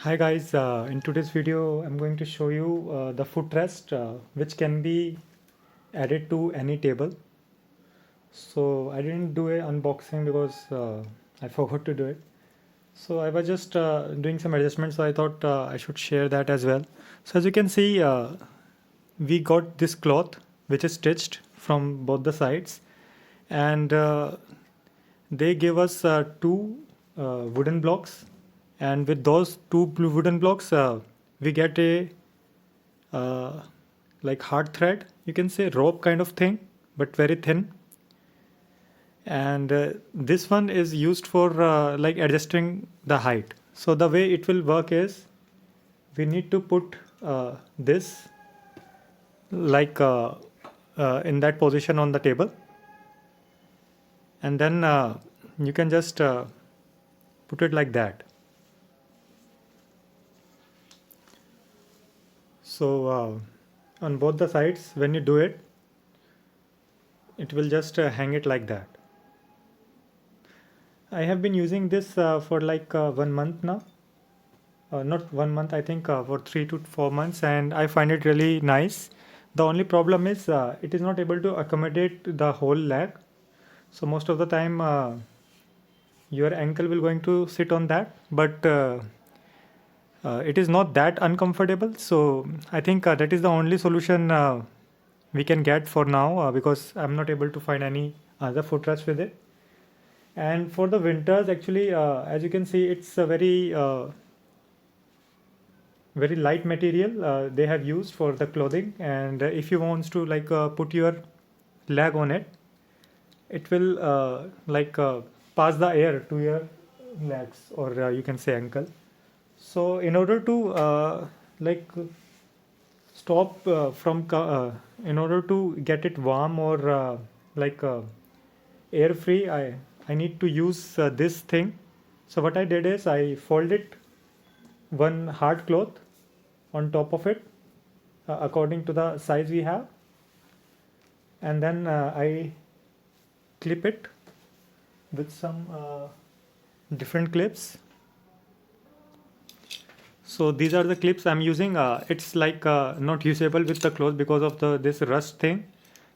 Hi guys, in today's video I'm going to show you the footrest which can be added to any table. So I didn't do a unboxing because I forgot to do it. So I was just doing some adjustments, so I thought I should share that as well. So as you can see, we got this cloth which is stitched from both the sides, and they gave us two wooden blocks, and with those two wooden blocks we get a uh, like hard thread, you can say rope kind of thing, but very thin. And this one is used for like adjusting the height. So the way it will work is we need to put this like in that position on the table, and then you can just put it like that. So on both the sides, when you do it, it will just hang it like that. I have been using this for like 1 month now. Not 1 month, I think for 3 to 4 months, and I find it really nice. The only problem is it is not able to accommodate the whole leg. So most of the time, your ankle will going to sit on that, but it is not that uncomfortable. So I think that is the only solution we can get for now because I'm not able to find any other footrest with it. And for the winters, actually, as you can see, it's a very light material they have used for the clothing. And if you want to like put your leg on it, it will like pass the air to your legs, or you can say ankle. So in order to like stop in order to get it warm or like air free, I need to use this thing. So what I did is I folded one hard cloth on top of it according to the size we have, and then I clip it with some different clips. So these are the clips I'm using. It's like not usable with the clothes because of the this rust thing,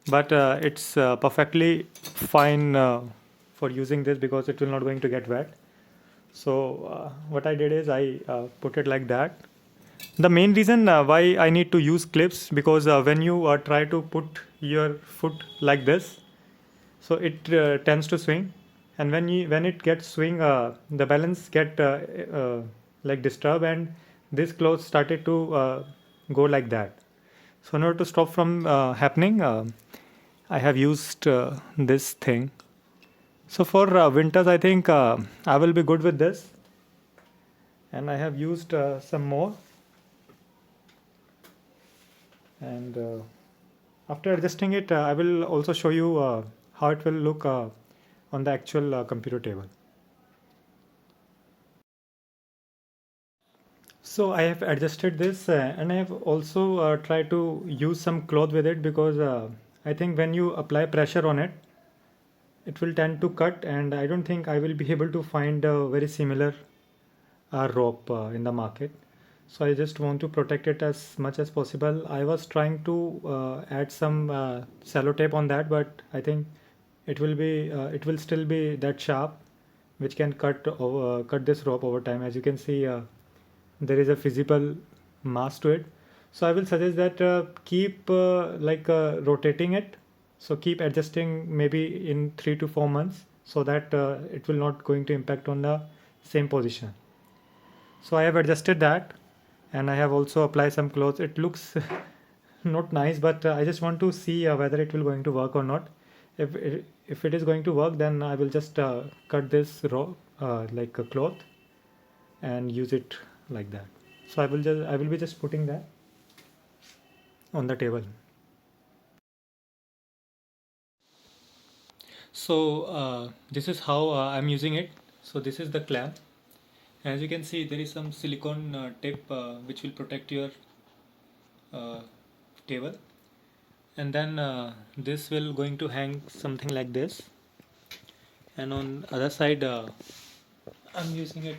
but it's perfectly fine for using this because it will not going to get wet. So what I did is I put it like that. The main reason why I need to use clips, because when you try to put your foot like this, so it tends to swing, and when it gets swing, the balance get like disturbed, and this cloth started to go like that. So in order to stop from happening, I have used this thing. So for winters, I think I will be good with this, and I have used some more. And after adjusting it, I will also show you how it will look on the actual computer table. So I have adjusted this and I have also tried to use some cloth with it, because I think when you apply pressure on it, it will tend to cut, and I don't think I will be able to find a very similar rope in the market. So I just want to protect it as much as possible. I was trying to add some sellotape on that, but I think it will still be that sharp, which can cut this rope over time. As you can see, there is a visible mass to it. So I will suggest that keep like rotating it. So keep adjusting maybe in 3 to 4 months, so that it will not going to impact on the same position. So I have adjusted that, and I have also applied some clothes. It looks not nice, but I just want to see whether it will going to work or not. If it is going to work, then I will just cut this row like a cloth and use it like that. So I will be just putting that on the table. So this is how I'm using it. So this is the clamp. As you can see, there is some silicone tip which will protect your uh, table, and then this will going to hang something like this, and on other side I'm using it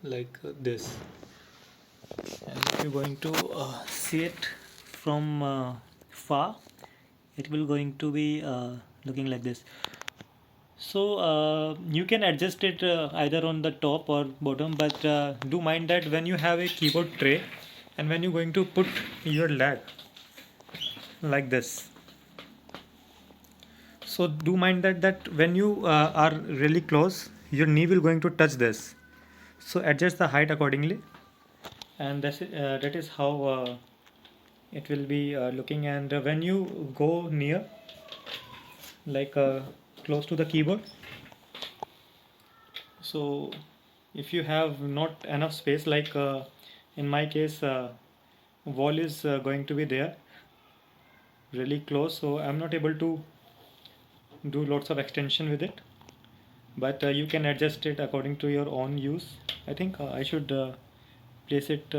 like this. And if you're going to see it from far, it will going to be looking like this. So you can adjust it either on the top or bottom, but do mind that when you have a keyboard tray and when you're going to put your leg like this, so do mind that when you are really close, your knee will going to touch this. So adjust the height accordingly, and that is how it will be looking. And when you go near, like close to the keyboard, so if you have not enough space, like in my case, wall is going to be there really close, so I'm not able to do lots of extension with it, but you can adjust it according to your own use. I think I should place it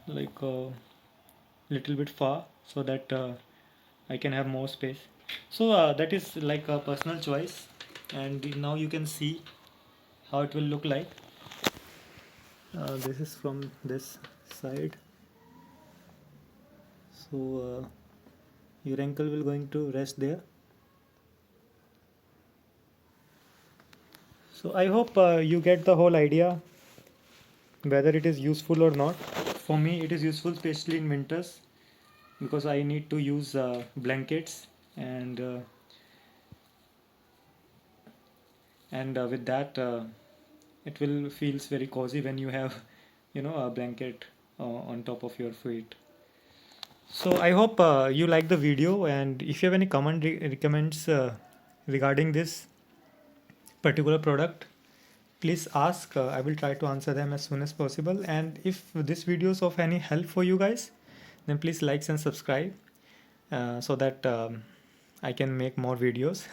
like little bit far so that I can have more space. So that is like a personal choice, and now you can see how it will look like. This is from this side, so your ankle will going to rest there. So I hope you get the whole idea whether it is useful or not. For me it is useful, especially in winters, because I need to use blankets, and with that it will feels very cozy when you have a blanket on top of your feet. So I hope you like the video, and if you have any recommends regarding this particular product, please ask. I will try to answer them as soon as possible. And if this video is of any help for you guys, then please like and subscribe so that I can make more videos.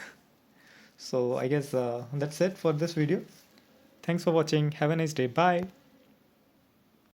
So I guess that's it for this video. Thanks for watching. Have a nice day. Bye.